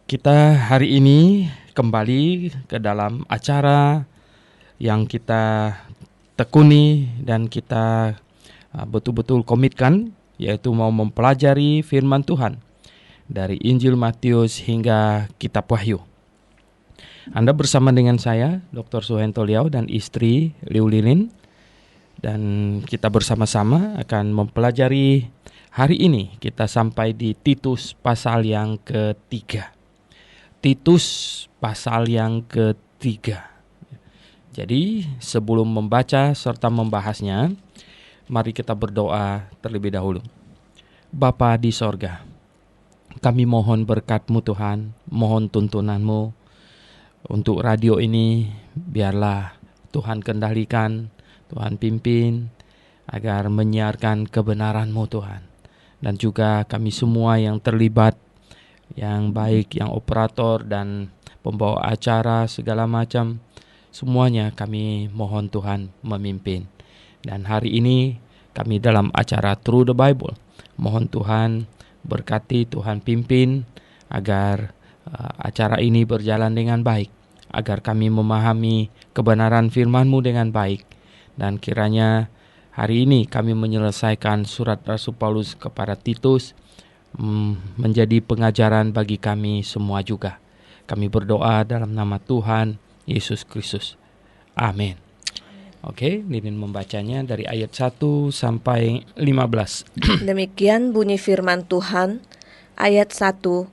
Kita hari ini kembali ke dalam acara yang kita tekuni dan kita betul-betul komitkan, yaitu mau mempelajari firman Tuhan dari Injil Matius hingga Kitab Wahyu. Anda bersama dengan saya, Dr. Suhento Liao dan istri Liu Lilin, dan kita bersama-sama akan mempelajari hari ini. Kita sampai di Titus pasal yang ketiga. Titus pasal yang ketiga. Jadi sebelum membaca serta membahasnya, mari kita berdoa terlebih dahulu. Bapa di sorga, kami mohon berkat-Mu Tuhan, mohon tuntunan-Mu untuk radio ini. Biarlah Tuhan kendalikan, Tuhan pimpin agar menyiarkan kebenaran-Mu Tuhan. Dan juga kami semua yang terlibat, yang baik, yang operator dan pembawa acara segala macam, semuanya kami mohon Tuhan memimpin. Dan hari ini kami dalam acara Through the Bible, mohon Tuhan berkati, Tuhan pimpin agar acara ini berjalan dengan baik, agar kami memahami kebenaran firman-Mu dengan baik. Dan kiranya hari ini kami menyelesaikan surat Rasul Paulus kepada Titus menjadi pengajaran bagi kami semua juga. Kami berdoa dalam nama Tuhan Yesus Kristus. Amin. Oke, Lilin membacanya dari ayat 1 sampai 15. Demikian bunyi firman Tuhan, ayat 1.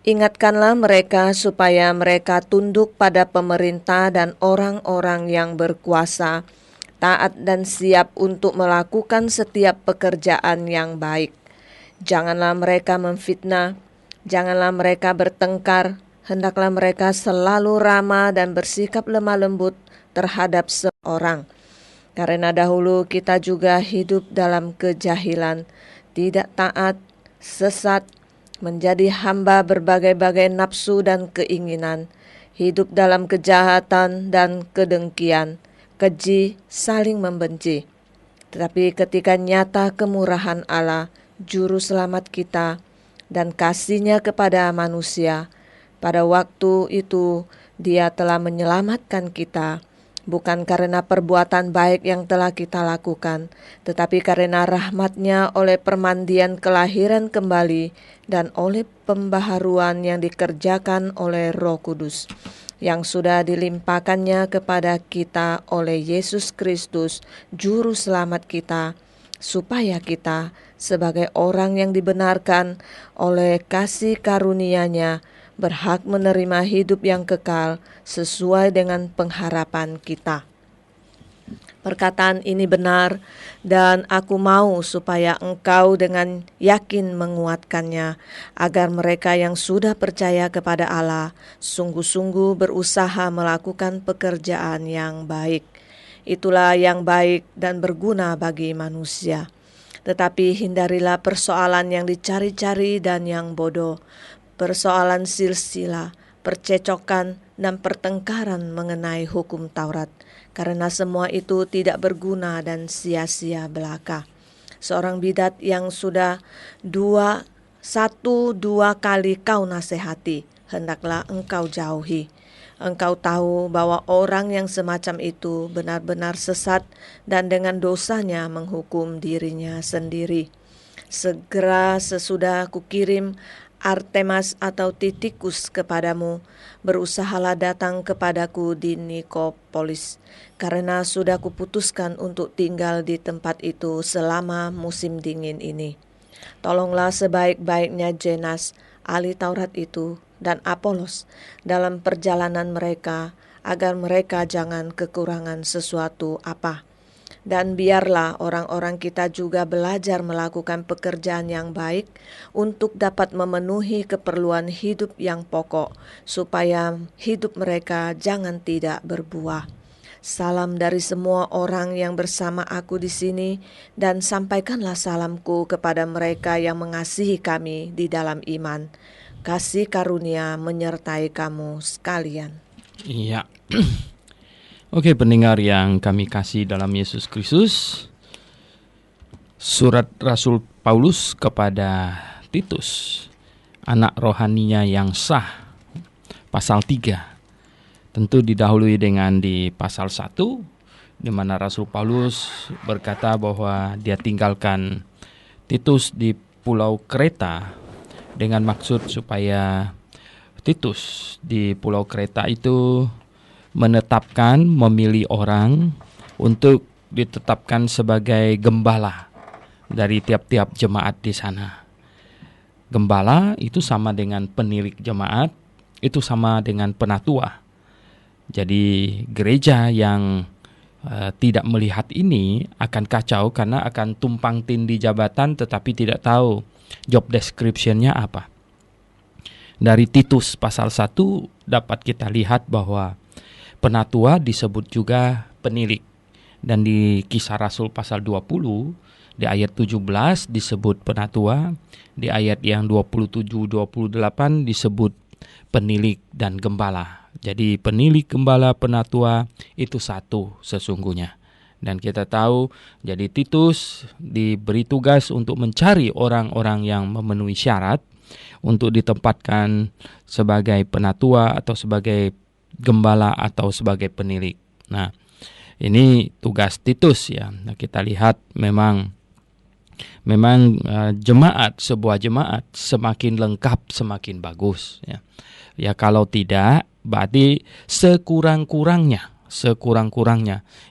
Ingatkanlah mereka supaya mereka tunduk pada pemerintah dan orang-orang yang berkuasa, taat dan siap untuk melakukan setiap pekerjaan yang baik. Janganlah mereka memfitnah, janganlah mereka bertengkar, hendaklah mereka selalu ramah dan bersikap lemah lembut terhadap seorang. Karena dahulu kita juga hidup dalam kejahilan, tidak taat, sesat, menjadi hamba berbagai-bagai nafsu dan keinginan, hidup dalam kejahatan dan kedengkian, keji, saling membenci. Tetapi ketika nyata kemurahan Allah, Juru Selamat kita, dan kasih-Nya kepada manusia, pada waktu itu Dia telah menyelamatkan kita, bukan karena perbuatan baik yang telah kita lakukan, tetapi karena rahmat-Nya oleh permandian kelahiran kembali dan oleh pembaharuan yang dikerjakan oleh Roh Kudus, yang sudah dilimpahkannya kepada kita oleh Yesus Kristus, Juru Selamat kita, supaya kita sebagai orang yang dibenarkan oleh kasih karunia-Nya berhak menerima hidup yang kekal sesuai dengan pengharapan kita. Perkataan ini benar, dan aku mau supaya engkau dengan yakin menguatkannya, agar mereka yang sudah percaya kepada Allah sungguh-sungguh berusaha melakukan pekerjaan yang baik. Itulah yang baik dan berguna bagi manusia. Tetapi hindarilah persoalan yang dicari-cari dan yang bodoh, persoalan silsilah, percecokan, dan pertengkaran mengenai hukum Taurat, karena semua itu tidak berguna dan sia-sia belaka. Seorang bidat yang sudah dua kali kau nasihati, hendaklah engkau jauhi. Engkau tahu bahwa orang yang semacam itu benar-benar sesat dan dengan dosanya menghukum dirinya sendiri. Segera sesudah kukirim Artemas atau Titikus kepadamu, berusahalah datang kepadaku di Nikopolis, karena sudah kuputuskan untuk tinggal di tempat itu selama musim dingin ini. Tolonglah sebaik-baiknya Zenas, ahli Taurat itu, dan Apolos dalam perjalanan mereka, agar mereka jangan kekurangan sesuatu apa. Dan biarlah orang-orang kita juga belajar melakukan pekerjaan yang baik untuk dapat memenuhi keperluan hidup yang pokok, supaya hidup mereka jangan tidak berbuah. Salam dari semua orang yang bersama aku di sini, dan sampaikanlah salamku kepada mereka yang mengasihi kami di dalam iman. Kasih karunia menyertai kamu sekalian. Iya. Oke, pendengar yang kami kasih dalam Yesus Kristus, surat Rasul Paulus kepada Titus, anak rohaninya yang sah pasal 3. Tentu didahului dengan di pasal 1, di mana Rasul Paulus berkata bahwa dia tinggalkan Titus di Pulau Kreta dengan maksud supaya Titus di Pulau Kreta itu memilih orang untuk ditetapkan sebagai gembala dari tiap-tiap jemaat di sana. Gembala itu sama dengan penilik jemaat, itu sama dengan penatua. Jadi gereja yang tidak melihat ini akan kacau karena akan tumpang tindih jabatan tetapi tidak tahu job description-nya apa. Dari Titus pasal 1 dapat kita lihat bahwa penatua disebut juga penilik. Dan di Kisah Rasul pasal 20 di ayat 17 disebut penatua, di ayat yang 27-28 disebut penilik dan gembala. Jadi penilik, gembala, penatua itu satu sesungguhnya. Dan kita tahu jadi Titus diberi tugas untuk mencari orang-orang yang memenuhi syarat untuk ditempatkan sebagai penatua atau sebagai gembala atau sebagai penilik. Nah, ini tugas Titus ya. Nah, kita lihat memang sebuah jemaat semakin lengkap semakin bagus ya. Ya kalau tidak berarti sekurang-kurangnya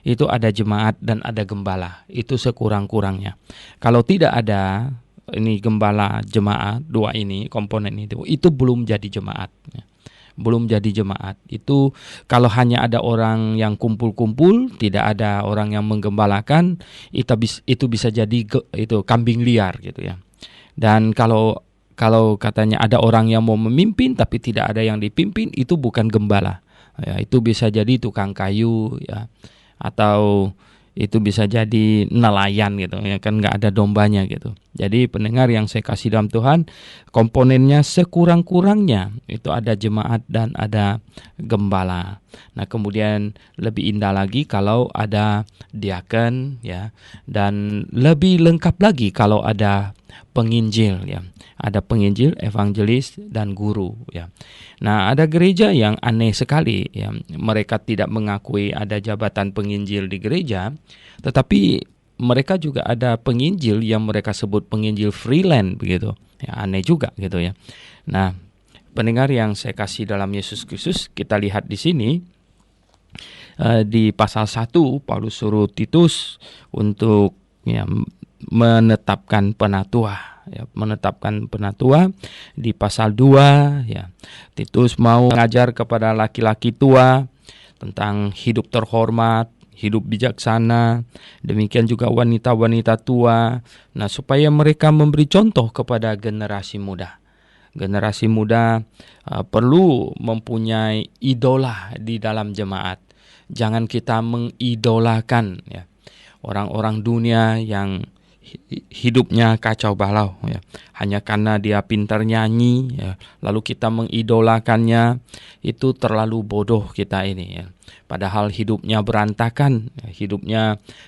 itu ada jemaat dan ada gembala, itu sekurang-kurangnya. Kalau tidak ada ini gembala, jemaat, dua ini komponen itu belum jadi jemaat ya. Belum jadi jemaat. Itu kalau hanya ada orang yang kumpul-kumpul, tidak ada orang yang menggembalakan, itu bisa jadi itu kambing liar gitu ya. Dan kalau katanya ada orang yang mau memimpin tapi tidak ada yang dipimpin, itu bukan gembala. Ya, itu bisa jadi tukang kayu ya, atau itu bisa jadi nelayan gitu ya, kan nggak ada dombanya gitu. Jadi pendengar yang saya kasih dalam Tuhan, komponennya sekurang-kurangnya itu ada jemaat dan ada gembala. Nah kemudian lebih indah lagi kalau ada diaken ya, dan lebih lengkap lagi kalau ada penginjil ya, ada penginjil, evangelis dan guru ya. Nah ada gereja yang aneh sekali ya, mereka tidak mengakui ada jabatan penginjil di gereja, tetapi mereka juga ada penginjil yang mereka sebut penginjil freelance begitu ya, aneh juga gitu ya. Nah pendengar yang saya kasih dalam Yesus Kristus, kita lihat di sini di pasal 1 Paulus suruh Titus untuk ya, menetapkan penatua ya, di pasal 2 ya. Titus mau mengajar kepada laki-laki tua tentang hidup terhormat, hidup bijaksana, demikian juga wanita-wanita tua. Nah, supaya mereka memberi contoh kepada generasi muda. Generasi muda perlu mempunyai idola di dalam jemaat. Jangan kita mengidolakan ya orang-orang dunia yang hidupnya kacau balau ya, hanya karena dia pintar nyanyi ya, lalu kita mengidolakannya, itu terlalu bodoh kita ini ya. Padahal hidupnya berantakan ya, hidupnya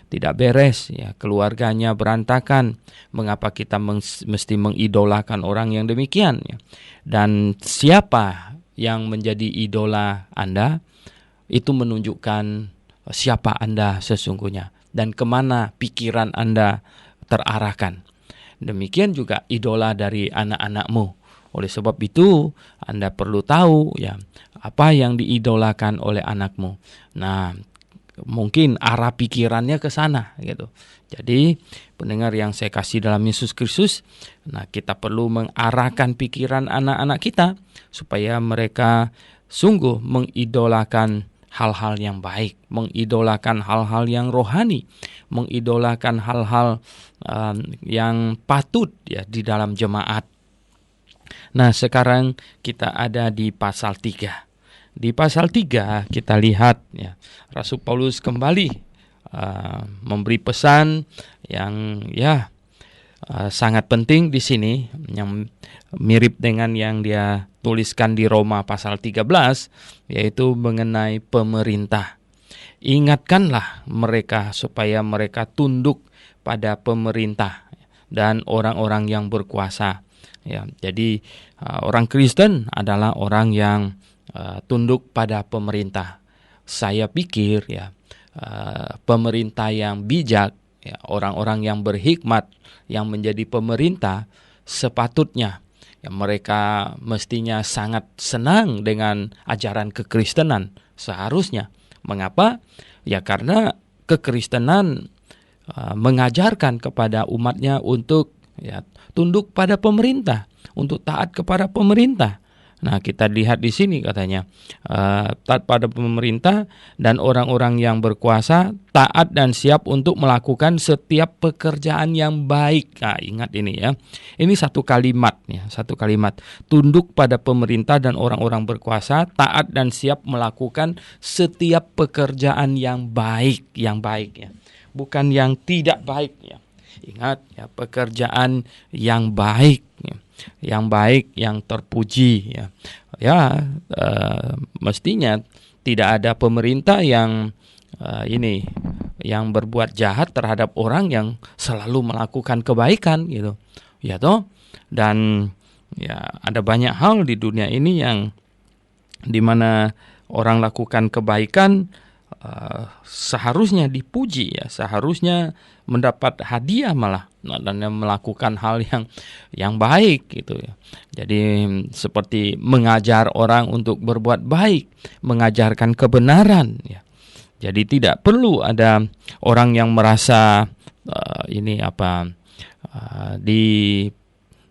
tidak beres ya, keluarganya berantakan. Mengapa kita mesti mengidolakan orang yang demikian ya? Dan siapa yang menjadi idola Anda, itu menunjukkan siapa Anda sesungguhnya dan kemana pikiran Anda terarahkan. Demikian juga idola dari anak-anakmu. Oleh sebab itu, Anda perlu tahu ya apa yang diidolakan oleh anakmu. Nah, mungkin arah pikirannya ke sana gitu. Jadi, pendengar yang saya kasih dalam Yesus Kristus, nah kita perlu mengarahkan pikiran anak-anak kita supaya mereka sungguh mengidolakan hal-hal yang baik, mengidolakan hal-hal yang rohani, mengidolakan hal-hal yang patut ya di dalam jemaat. Nah, sekarang kita ada di pasal 3. Di pasal 3 kita lihat ya, Rasul Paulus kembali memberi pesan yang ya sangat penting di sini, yang mirip dengan yang dia tuliskan di Roma pasal 13, yaitu mengenai pemerintah. Ingatkanlah mereka supaya mereka tunduk pada pemerintah dan orang-orang yang berkuasa. Ya, jadi orang Kristen adalah orang yang tunduk pada pemerintah. Saya pikir ya, pemerintah yang bijak, ya, orang-orang yang berhikmat yang menjadi pemerintah sepatutnya ya, mereka mestinya sangat senang dengan ajaran kekristenan seharusnya. Mengapa? Ya karena kekristenan mengajarkan kepada umatnya untuk ya tunduk pada pemerintah, untuk taat kepada pemerintah. Nah, kita lihat di sini katanya taat pada pemerintah dan orang-orang yang berkuasa, taat dan siap untuk melakukan setiap pekerjaan yang baik. Nah, ingat ini ya. Ini satu kalimat ya, satu kalimat. Tunduk pada pemerintah dan orang-orang berkuasa, taat dan siap melakukan setiap pekerjaan yang baik ya. Bukan yang tidak baik ya. Ingat ya, pekerjaan yang baik ya. Yang baik, yang terpuji ya. Mestinya tidak ada pemerintah yang yang berbuat jahat terhadap orang yang selalu melakukan kebaikan gitu. Ya toh? Dan ya ada banyak hal di dunia ini yang di mana orang lakukan kebaikan seharusnya dipuji ya, seharusnya mendapat hadiah malah, dan melakukan hal yang baik gitu ya. Jadi seperti mengajar orang untuk berbuat baik, mengajarkan kebenaran ya. Jadi tidak perlu ada orang yang merasa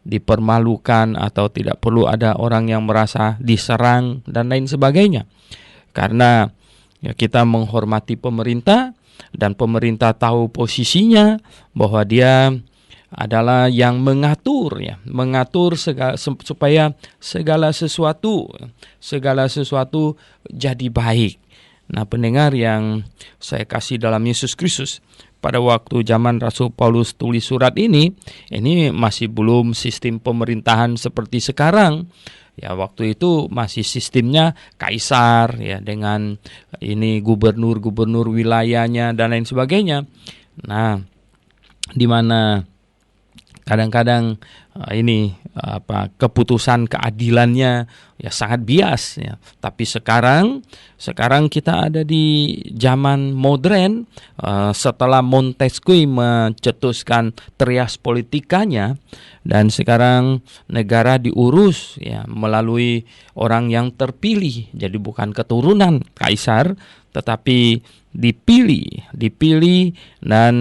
dipermalukan, atau tidak perlu ada orang yang merasa diserang dan lain sebagainya. Karena ya, kita menghormati pemerintah dan pemerintah tahu posisinya bahwa dia adalah yang mengatur supaya segala sesuatu jadi baik. Nah, pendengar yang saya kasih dalam Yesus Kristus, pada waktu zaman Rasul Paulus tulis surat ini masih belum sistem pemerintahan seperti sekarang. Ya, waktu itu masih sistemnya kaisar ya, dengan ini gubernur wilayahnya dan lain sebagainya. Nah, di mana kadang-kadang keputusan keadilannya ya sangat bias ya. Tapi sekarang kita ada di zaman modern, setelah Montesquieu mencetuskan trias politikanya, dan sekarang negara diurus ya melalui orang yang terpilih. Jadi bukan keturunan kaisar, tetapi dipilih dan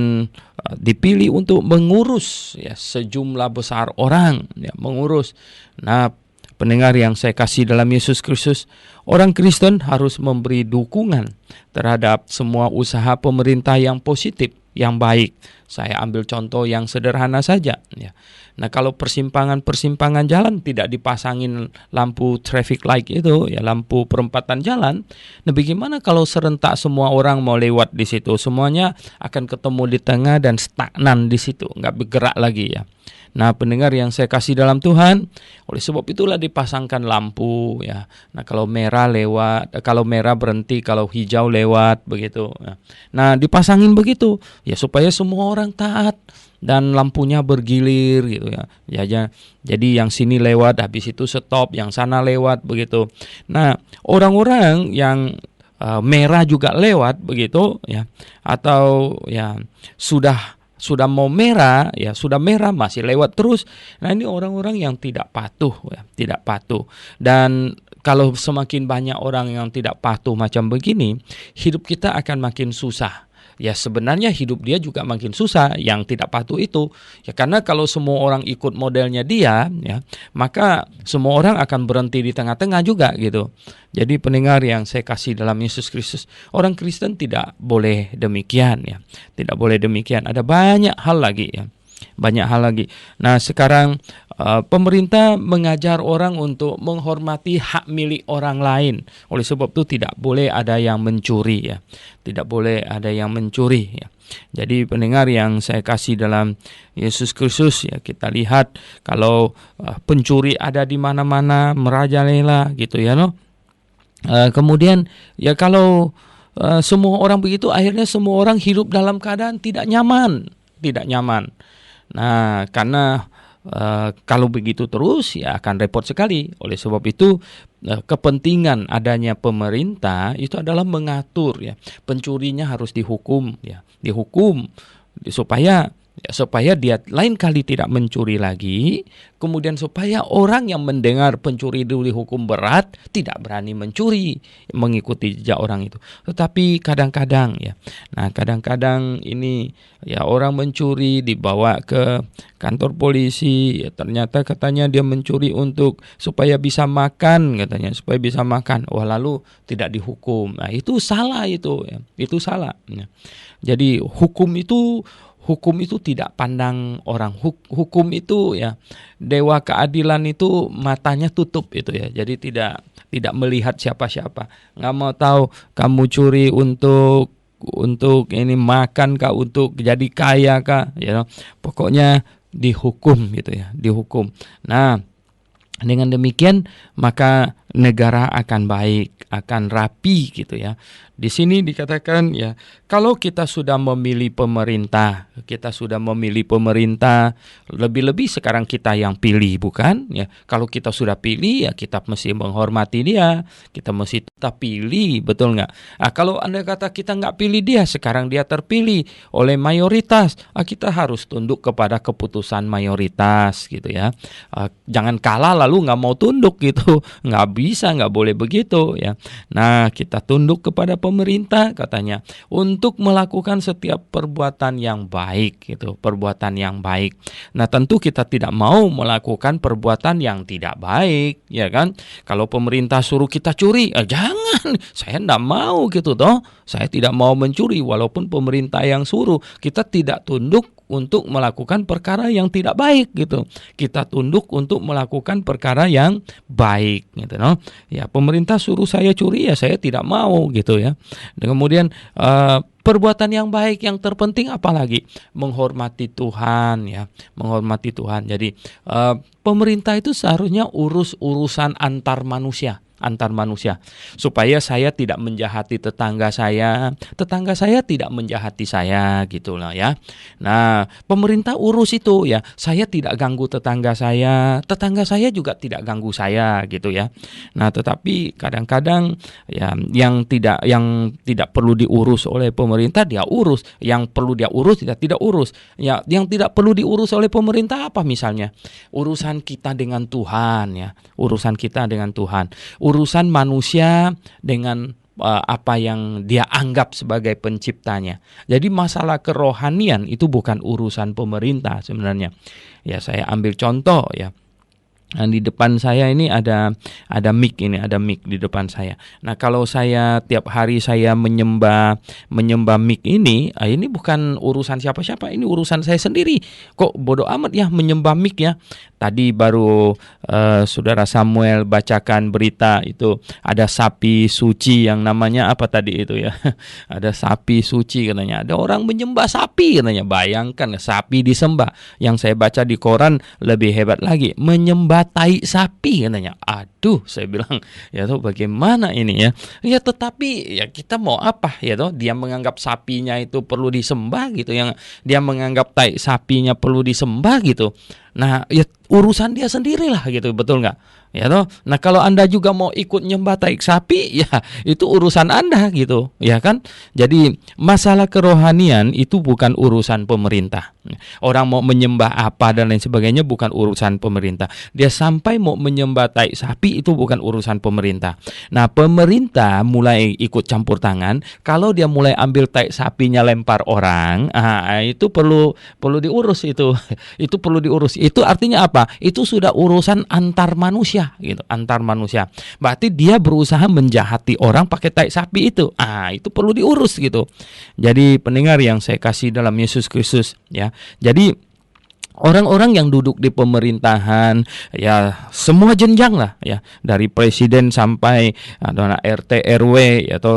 dipilih untuk mengurus ya sejumlah besar orang ya, mengurus. Nah, pendengar yang saya kasih dalam Yesus Kristus, orang Kristen harus memberi dukungan terhadap semua usaha pemerintah yang positif, yang baik. Saya ambil contoh yang sederhana saja ya. Nah, kalau persimpangan jalan tidak dipasangin lampu traffic light itu ya, lampu perempatan jalan, nah bagaimana kalau serentak semua orang mau lewat di situ? Semuanya akan ketemu di tengah dan stagnan di situ, nggak bergerak lagi ya. Nah, pendengar yang saya kasih dalam Tuhan, oleh sebab itulah dipasangkan lampu ya. Nah, kalau merah lewat, kalau merah berhenti, kalau hijau lewat begitu. Nah, dipasangin begitu ya supaya semua orang taat dan lampunya bergilir gitu ya. Jadi yang sini lewat, habis itu stop, yang sana lewat begitu. Nah, orang-orang yang merah juga lewat begitu ya, atau ya sudah mau merah ya, sudah merah masih lewat terus. Nah, ini orang-orang yang tidak patuh ya, tidak patuh. Dan kalau semakin banyak orang yang tidak patuh macam begini, hidup kita akan makin susah. Ya, sebenarnya hidup dia juga makin susah yang tidak patuh itu. Ya, karena kalau semua orang ikut modelnya dia ya, maka semua orang akan berhenti di tengah-tengah juga gitu. Jadi pendengar yang saya kasih dalam Yesus Kristus, orang Kristen tidak boleh demikian ya. Tidak boleh demikian. Ada banyak hal lagi ya. Banyak hal lagi. Nah, sekarang pemerintah mengajar orang untuk menghormati hak milik orang lain. Oleh sebab itu tidak boleh ada yang mencuri ya. Tidak boleh ada yang mencuri ya. Jadi pendengar yang saya kasih dalam Yesus Kristus ya, kita lihat kalau pencuri ada di mana-mana, merajalela gitu ya no. Kemudian ya kalau semua orang begitu, akhirnya semua orang hidup dalam keadaan tidak nyaman. Nah, karena kalau begitu terus ya akan repot sekali. Oleh sebab itu kepentingan adanya pemerintah itu adalah mengatur ya, pencurinya harus dihukum ya, dihukum supaya dia lain kali tidak mencuri lagi, kemudian supaya orang yang mendengar pencuri itu dihukum berat tidak berani mencuri mengikuti jejak orang itu. Tetapi kadang-kadang ya, kadang-kadang ini ya orang mencuri dibawa ke kantor polisi, ya ternyata katanya dia mencuri supaya bisa makan, katanya supaya bisa makan. Wah, lalu tidak dihukum. Nah, itu salah itu ya. Itu salah. Ya. Jadi hukum itu tidak pandang orang. Hukum itu ya, dewa keadilan itu matanya tutup itu ya. Jadi tidak melihat siapa-siapa. Nggak mau tahu kamu curi untuk ini makan kah, untuk jadi kaya kah, ya. Pokoknya dihukum gitu ya, dihukum. Nah, dengan demikian maka negara akan baik, akan rapi gitu ya. Di sini dikatakan ya, kalau kita sudah memilih pemerintah, lebih-lebih sekarang kita yang pilih, bukan? Ya, kalau kita sudah pilih ya kita mesti menghormati dia, kita mesti tetap pilih, betul nggak? Kalau Anda kata kita nggak pilih dia, sekarang dia terpilih oleh mayoritas, kita harus tunduk kepada keputusan mayoritas gitu ya. Jangan kalah lalu nggak mau tunduk gitu, nggak bisa, nggak boleh begitu ya. Nah, kita tunduk kepada pemerintah katanya untuk melakukan setiap perbuatan yang baik gitu, perbuatan yang baik. Nah, tentu kita tidak mau melakukan perbuatan yang tidak baik, ya kan? Kalau pemerintah suruh kita curi, jangan, saya tidak mau gitu toh. Saya tidak mau mencuri walaupun pemerintah yang suruh. Kita tidak tunduk untuk melakukan perkara yang tidak baik gitu. Kita tunduk untuk melakukan perkara yang baik gitu, no? Ya, pemerintah suruh saya curi ya saya tidak mau gitu ya. Dan kemudian perbuatan yang baik yang terpenting apalagi menghormati Tuhan ya, menghormati Tuhan. Jadi pemerintah itu seharusnya urus urusan antar manusia supaya saya tidak menjahati tetangga saya tidak menjahati saya gitulah ya. Nah, pemerintah urus itu ya, saya tidak ganggu tetangga saya juga tidak ganggu saya gitu ya. Nah, tetapi kadang-kadang ya yang tidak perlu diurus oleh pemerintah dia urus, yang perlu dia urus tidak urus. Ya, yang tidak perlu diurus oleh pemerintah apa misalnya? Urusan kita dengan Tuhan ya, urusan kita dengan Tuhan. Urusan manusia dengan apa yang dia anggap sebagai penciptanya. Jadi masalah kerohanian itu bukan urusan pemerintah sebenarnya. Ya, saya ambil contoh ya. Nah, di depan saya ini ada mic di depan saya. Nah, kalau saya tiap hari saya menyembah mic ini bukan urusan siapa-siapa, ini urusan saya sendiri. Kok bodoh amat ya menyembah mic ya. Tadi baru Saudara Samuel bacakan berita itu ada sapi suci yang namanya apa tadi itu ya. Ada sapi suci katanya. Ada orang menyembah sapi katanya. Bayangkan sapi disembah. Yang saya baca di koran lebih hebat lagi, menyembah tai sapi katanya. Aduh, saya bilang ya tuh bagaimana ini ya. Ya tetapi ya kita mau apa ya tuh, dia menganggap sapinya itu perlu disembah gitu, yang dia menganggap tai sapinya perlu disembah gitu. Nah, ya urusan dia sendirilah gitu, betul nggak? Ya toh. Nah, kalau Anda juga mau ikut nyembah tai sapi, ya itu urusan Anda gitu, ya kan? Jadi masalah kerohanian itu bukan urusan pemerintah. Orang mau menyembah apa dan lain sebagainya bukan urusan pemerintah. Dia sampai mau menyembah tai sapi itu bukan urusan pemerintah. Nah, pemerintah mulai ikut campur tangan kalau dia mulai ambil tai sapinya lempar orang, itu perlu diurus itu. Itu perlu diurus. Itu artinya apa? Itu sudah urusan antar manusia gitu, antar manusia. Berarti dia berusaha menjahati orang pakai tai sapi itu. Itu perlu diurus gitu. Jadi pendengar yang saya kasih dalam Yesus Kristus ya. Jadi orang-orang yang duduk di pemerintahan ya semua jenjang lah ya, dari presiden sampai RT RW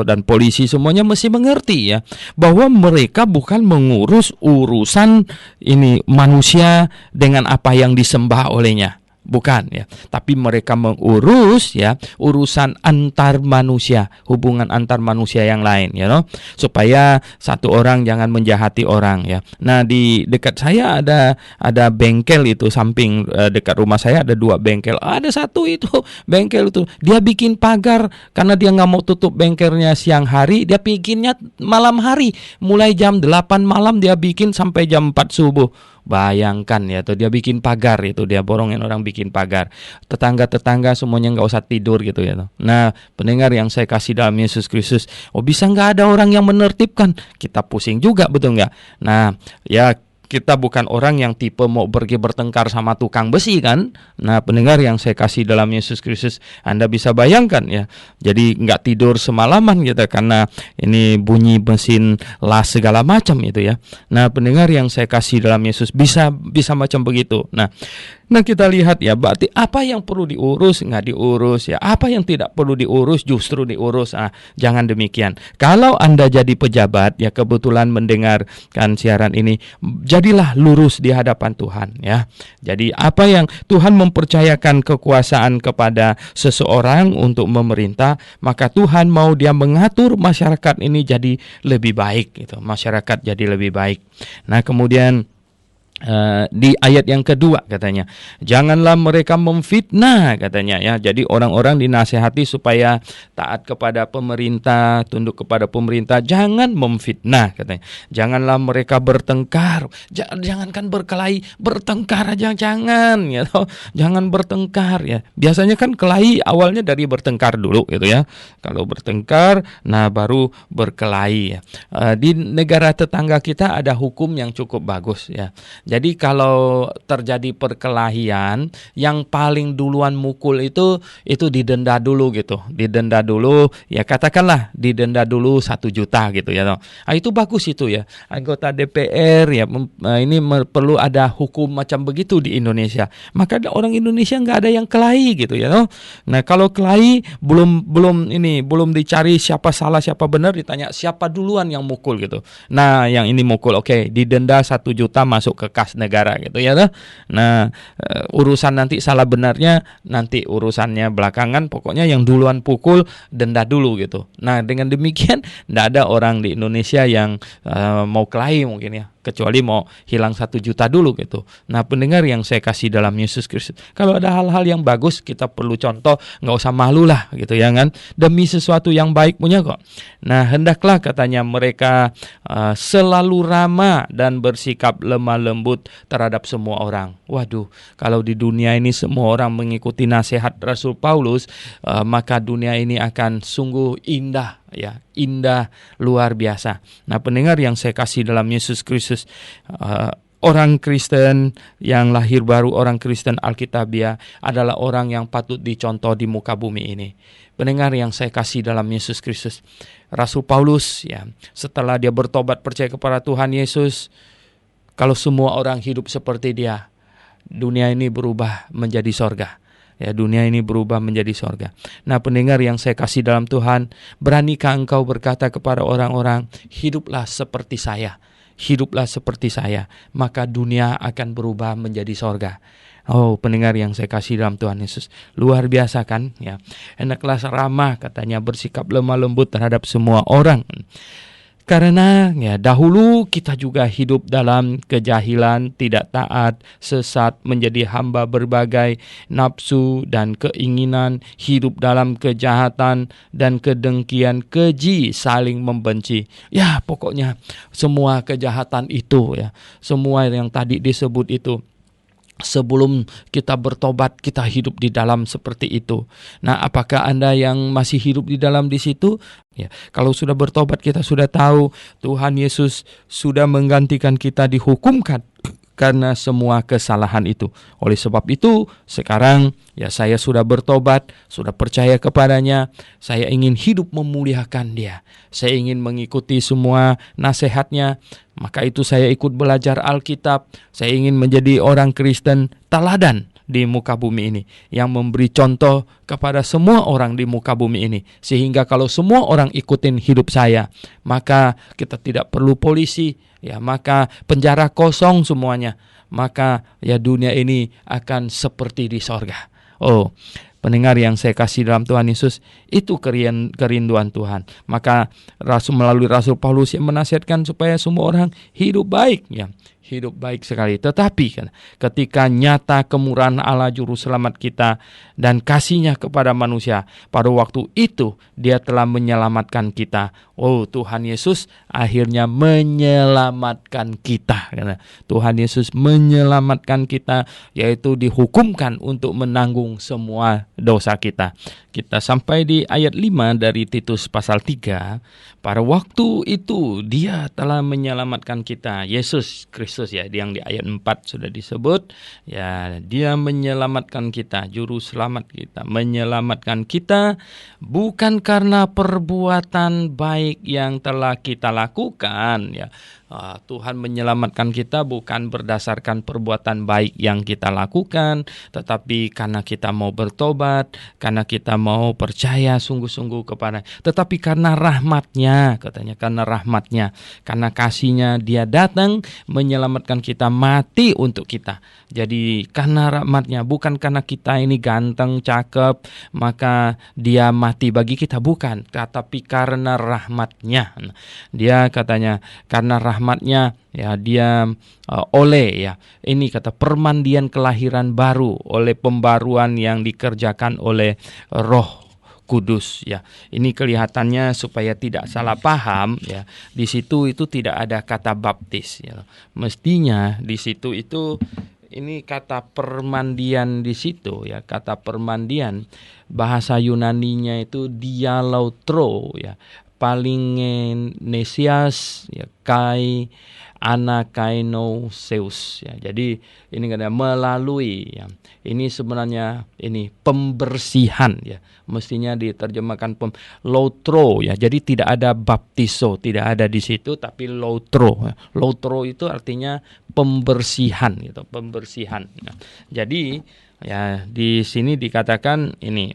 dan polisi semuanya mesti mengerti ya bahwa mereka bukan mengurus urusan ini manusia dengan apa yang disembah olehnya. bukan ya. Tapi mereka mengurus ya urusan antar manusia, hubungan antar manusia yang lain ya, supaya satu orang jangan menjahati orang ya. Nah, di dekat saya ada bengkel itu, samping dekat rumah saya ada 2 bengkel. Ada satu itu bengkel itu dia bikin pagar karena dia nggak mau tutup bengkelnya siang hari, dia bikinnya malam hari. Mulai jam 8 malam dia bikin sampai jam 4 subuh. Bayangkan ya tuh, dia bikin pagar itu, dia borongin orang bikin pagar. Tetangga-tetangga semuanya nggak usah tidur gitu ya. Nah, pendengar yang saya kasih dalam Yesus Kristus, bisa nggak ada orang yang menertibkan? Kita pusing juga, betul nggak? Nah, ya kita bukan orang yang tipe mau pergi bertengkar sama tukang besi kan. Nah, pendengar yang saya kasih dalam Yesus Kristus, Anda bisa bayangkan ya. Jadi nggak tidur semalaman gitu karena ini bunyi mesin las segala macam itu ya. Nah, pendengar yang saya kasih dalam Yesus, bisa macam begitu. Nah, kita lihat ya, berarti apa yang perlu diurus nggak diurus ya, apa yang tidak perlu diurus justru diurus. Jangan demikian. Kalau Anda jadi pejabat ya, kebetulan mendengarkan siaran ini, jadilah lurus di hadapan Tuhan ya. Jadi apa yang Tuhan mempercayakan kekuasaan kepada seseorang untuk memerintah, maka Tuhan mau dia mengatur masyarakat ini jadi lebih baik gitu. Masyarakat jadi lebih baik. Nah, kemudian di ayat yang kedua katanya, janganlah mereka memfitnah katanya ya. Jadi orang-orang dinasehati supaya taat kepada pemerintah, tunduk kepada pemerintah, jangan memfitnah katanya. Janganlah mereka bertengkar, jangankan berkelahi, bertengkar aja jangan ya. Jangan bertengkar ya. Biasanya kan kelahi awalnya dari bertengkar dulu gitu ya. Kalau bertengkar, nah baru berkelahi ya. Di negara tetangga kita ada hukum yang cukup bagus ya. Jadi kalau terjadi perkelahian, yang paling duluan mukul itu didenda dulu gitu. Didenda dulu, ya katakanlah didenda dulu 1 juta gitu ya. Nah, itu bagus itu ya. Anggota DPR ya, ini perlu ada hukum macam begitu di Indonesia. Maka orang Indonesia nggak ada yang kelahi gitu ya. Nah, kalau kelahi belum dicari siapa salah siapa benar, ditanya siapa duluan yang mukul gitu. Nah, yang ini mukul, oke, didenda 1 juta masuk ke kas negara gitu ya. Nah, urusan nanti salah benarnya nanti urusannya belakangan, pokoknya yang duluan pukul denda dulu gitu. Nah, dengan demikian tidak ada orang di Indonesia yang mau kelahi mungkin ya, kecuali mau hilang 1 juta dulu gitu. Nah, pendengar yang saya kasih dalam Yesus Kristus, kalau ada hal-hal yang bagus kita perlu contoh, nggak usah malu lah gitu ya kan, demi sesuatu yang baik punya kok. Nah, hendaklah katanya mereka selalu ramah dan bersikap lemah lembut terhadap semua orang. Waduh, kalau di dunia ini semua orang mengikuti nasihat Rasul Paulus, maka dunia ini akan sungguh indah ya, indah luar biasa. Nah, pendengar yang saya kasih dalam Yesus Kristus, orang Kristen yang lahir baru, orang Kristen Alkitabiah adalah orang yang patut dicontoh di muka bumi ini. Pendengar yang saya kasih dalam Yesus Kristus, Rasul Paulus ya, setelah dia bertobat percaya kepada Tuhan Yesus, kalau semua orang hidup seperti dia, dunia ini berubah menjadi sorga. Ya, dunia ini berubah menjadi sorga. Nah, pendengar yang saya kasih dalam Tuhan, beranikah engkau berkata kepada orang-orang, hiduplah seperti saya, hiduplah seperti saya, maka dunia akan berubah menjadi sorga. Oh, pendengar yang saya kasih dalam Tuhan Yesus, luar biasa kan ya. Hendaklah ramah katanya, bersikap lemah lembut terhadap semua orang. Karena ya dahulu kita juga hidup dalam kejahilan, tidak taat, sesat, menjadi hamba berbagai nafsu dan keinginan, hidup dalam kejahatan dan kedengkian, keji, saling membenci. Ya, pokoknya semua kejahatan itu ya, semua yang tadi disebut itu. Sebelum kita bertobat, kita hidup di dalam seperti itu. Nah, apakah Anda yang masih hidup di dalam di situ? Ya, kalau sudah bertobat, kita sudah tahu Tuhan Yesus sudah menggantikan kita dihukumkan karena semua kesalahan itu. Oleh sebab itu, sekarang ya saya sudah bertobat, sudah percaya kepadanya. Saya ingin hidup memuliakan Dia. Saya ingin mengikuti semua nasihatnya. Maka itu saya ikut belajar Alkitab. Saya ingin menjadi orang Kristen teladan di muka bumi ini, yang memberi contoh kepada semua orang di muka bumi ini. Sehingga kalau semua orang ikutin hidup saya, maka kita tidak perlu polisi, ya, maka penjara kosong semuanya. maka ya dunia ini akan seperti di sorga. Oh, pendengar yang saya kasih dalam Tuhan Yesus, itu kerinduan Tuhan. Maka melalui Rasul Paulus yang menasihatkan supaya semua orang hidup baik, ya, hidup baik sekali. Tetapi kan, ketika nyata kemurahan Allah Juru Selamat kita dan kasih-Nya kepada manusia, pada waktu itu Dia telah menyelamatkan kita. Oh, Tuhan Yesus akhirnya menyelamatkan kita. Tuhan Yesus menyelamatkan kita, yaitu dihukumkan untuk menanggung semua dosa kita. Kita sampai di ayat 5 dari Titus pasal 3. Pada waktu itu Dia telah menyelamatkan kita. Yesus Kristus, ya, yang di ayat 4 sudah disebut, ya, Dia menyelamatkan kita, juru selamat kita, menyelamatkan kita bukan karena perbuatan baik yang telah kita lakukan, ya. Tuhan menyelamatkan kita bukan berdasarkan perbuatan baik yang kita lakukan, tetapi karena kita mau bertobat, karena kita mau percaya sungguh-sungguh kepada, tetapi karena rahmat-Nya, katanya karena rahmat-Nya, karena kasih-Nya Dia datang menyelamatkan kita, mati untuk kita. Jadi karena rahmat-Nya, bukan karena kita ini ganteng, cakep, maka Dia mati bagi kita, bukan, tetapi karena rahmat-Nya. Dia katanya karena rahmat-Nya, ya, Dia oleh, ya, ini kata permandian kelahiran baru oleh pembaruan yang dikerjakan oleh Roh Kudus, ya. Ini kelihatannya supaya tidak salah paham, ya. Di situ itu tidak ada kata baptis, ya. Mestinya di situ itu ini kata permandian di situ, ya. Kata permandian bahasa Yunaninya itu dialautro, ya. Palingenesias, ya, kai anakainoseus, ya. Jadi ini kan melalui, ya. Ini sebenarnya ini pembersihan, ya. Mestinya diterjemahkan lautro, ya. Jadi tidak ada baptiso, tidak ada di situ, tapi lautro. Lautro itu artinya pembersihan, gitu, pembersihan. Ya. Jadi ya di sini dikatakan ini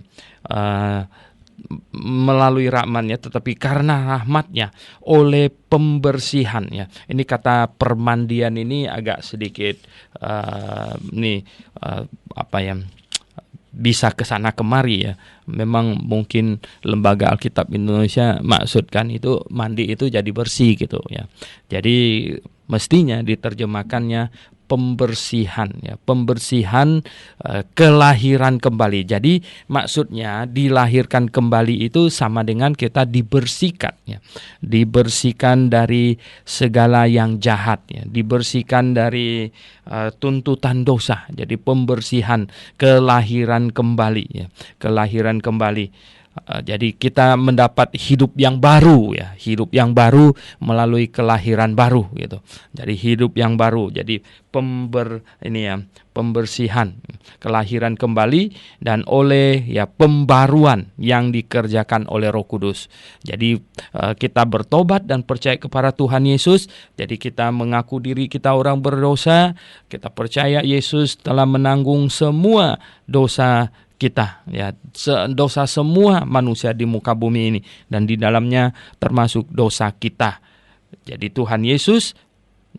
melalui rahmat-Nya, tetapi karena rahmat-Nya oleh pembersihan, ya. Ini kata permandian ini agak sedikit bisa kesana kemari, ya. Memang mungkin Lembaga Alkitab Indonesia maksudkan itu mandi itu jadi bersih, gitu, ya. Jadi mestinya diterjemahkannya pembersihan, ya, pembersihan kelahiran kembali. Jadi maksudnya dilahirkan kembali itu sama dengan kita dibersihkan, ya. Dibersihkan dari segala yang jahat, ya. Dibersihkan dari tuntutan dosa. Jadi pembersihan, kelahiran kembali, ya. Kelahiran kembali. Jadi kita mendapat hidup yang baru, ya, hidup yang baru melalui kelahiran baru, gitu. Jadi hidup yang baru, jadi pembersihan, kelahiran kembali dan oleh, ya, pembaruan yang dikerjakan oleh Roh Kudus. Jadi kita bertobat dan percaya kepada Tuhan Yesus. Jadi kita mengaku diri kita orang berdosa, kita percaya Yesus telah menanggung semua dosa kita, ya, dosa semua manusia di muka bumi ini, dan di dalamnya termasuk dosa kita. Jadi Tuhan Yesus,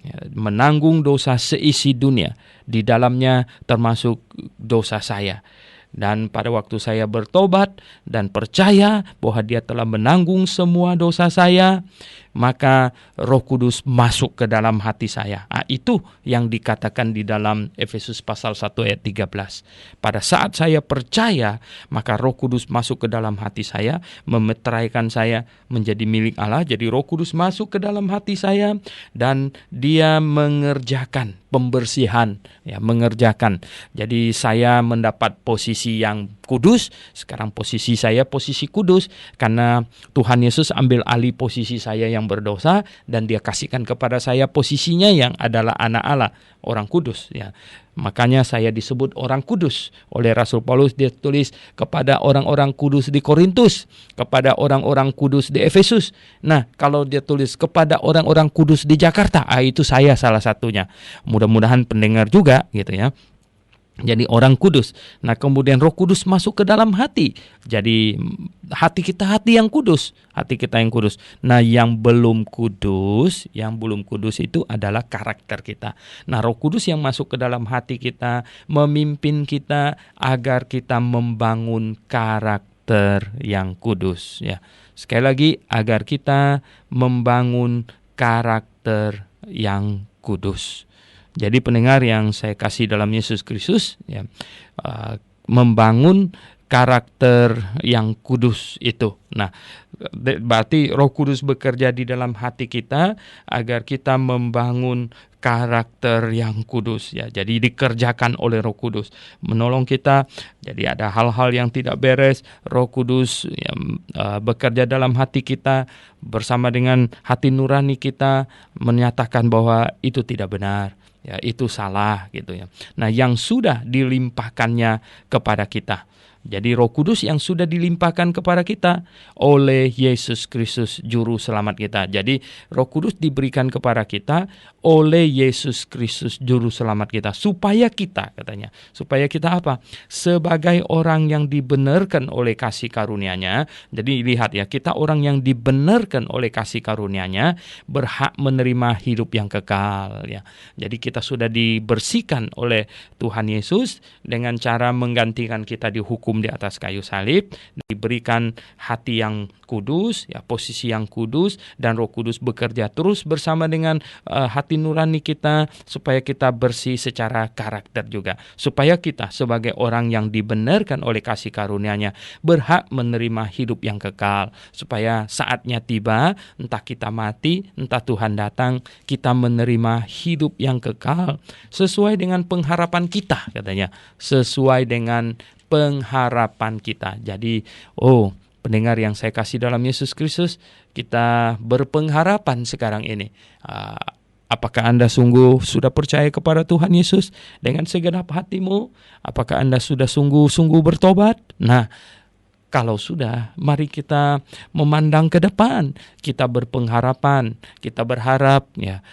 ya, menanggung dosa seisi dunia, di dalamnya termasuk dosa saya. Dan pada waktu saya bertobat dan percaya bahwa Dia telah menanggung semua dosa saya, maka Roh Kudus masuk ke dalam hati saya. Itu yang dikatakan di dalam Efesus pasal 1 ayat 13. Pada saat saya percaya, maka Roh Kudus masuk ke dalam hati saya, memeteraikan saya menjadi milik Allah. Jadi Roh Kudus masuk ke dalam hati saya dan Dia mengerjakan pembersihan, ya, mengerjakan. Jadi saya mendapat posisi yang kudus. Sekarang posisi saya posisi kudus karena Tuhan Yesus ambil alih posisi saya yang berdosa dan Dia kasihkan kepada saya posisinya yang adalah anak Allah, orang kudus, ya. Makanya saya disebut orang kudus oleh Rasul Paulus. Dia tulis kepada orang-orang kudus di Korintus, kepada orang-orang kudus di Efesus. Nah, kalau dia tulis kepada orang-orang kudus di Jakarta, itu saya salah satunya. Mudah-mudahan pendengar juga, gitu, ya. Jadi orang kudus. Nah, kemudian Roh Kudus masuk ke dalam hati. Jadi hati kita hati yang kudus, hati kita yang kudus. Nah, yang belum kudus itu adalah karakter kita. Nah, Roh Kudus yang masuk ke dalam hati kita memimpin kita agar kita membangun karakter yang kudus, ya. Sekali lagi, agar kita membangun karakter yang kudus. Jadi pendengar yang saya kasih dalam Yesus Kristus, ya, membangun karakter yang kudus itu. Nah, berarti Roh Kudus bekerja di dalam hati kita agar kita membangun karakter yang kudus, ya. Jadi dikerjakan oleh Roh Kudus, menolong kita. Jadi ada hal-hal yang tidak beres, Roh Kudus yang bekerja dalam hati kita bersama dengan hati nurani kita menyatakan bahwa itu tidak benar. Ya, itu salah gitu ya. Nah, yang sudah dilimpahkannya kepada kita. Jadi Roh Kudus yang sudah dilimpahkan kepada kita oleh Yesus Kristus juru selamat kita. Jadi Roh Kudus diberikan kepada kita oleh Yesus Kristus juru selamat kita, supaya kita, katanya, supaya kita apa? Sebagai orang yang dibenarkan oleh kasih karunia-Nya. Jadi lihat ya, kita orang yang dibenarkan oleh kasih karunia-Nya berhak menerima hidup yang kekal, ya. Jadi kita sudah dibersihkan oleh Tuhan Yesus dengan cara menggantikan kita dihukum di atas kayu salib, diberikan hati yang kudus, ya, posisi yang kudus, dan Roh Kudus bekerja terus bersama dengan hati nurani kita supaya kita bersih secara karakter juga, supaya kita sebagai orang yang dibenarkan oleh kasih karunia-Nya berhak menerima hidup yang kekal, supaya saatnya tiba, entah kita mati, entah Tuhan datang, kita menerima hidup yang kekal sesuai dengan pengharapan kita, katanya, sesuai dengan pengharapan kita. Jadi, pendengar yang saya kasih dalam Yesus Kristus, kita berpengharapan sekarang ini. Apakah Anda sungguh sudah percaya kepada Tuhan Yesus dengan segenap hatimu? Apakah Anda sudah sungguh-sungguh bertobat? Nah, kalau sudah, mari kita memandang ke depan. Kita berpengharapan, kita berharap, ya,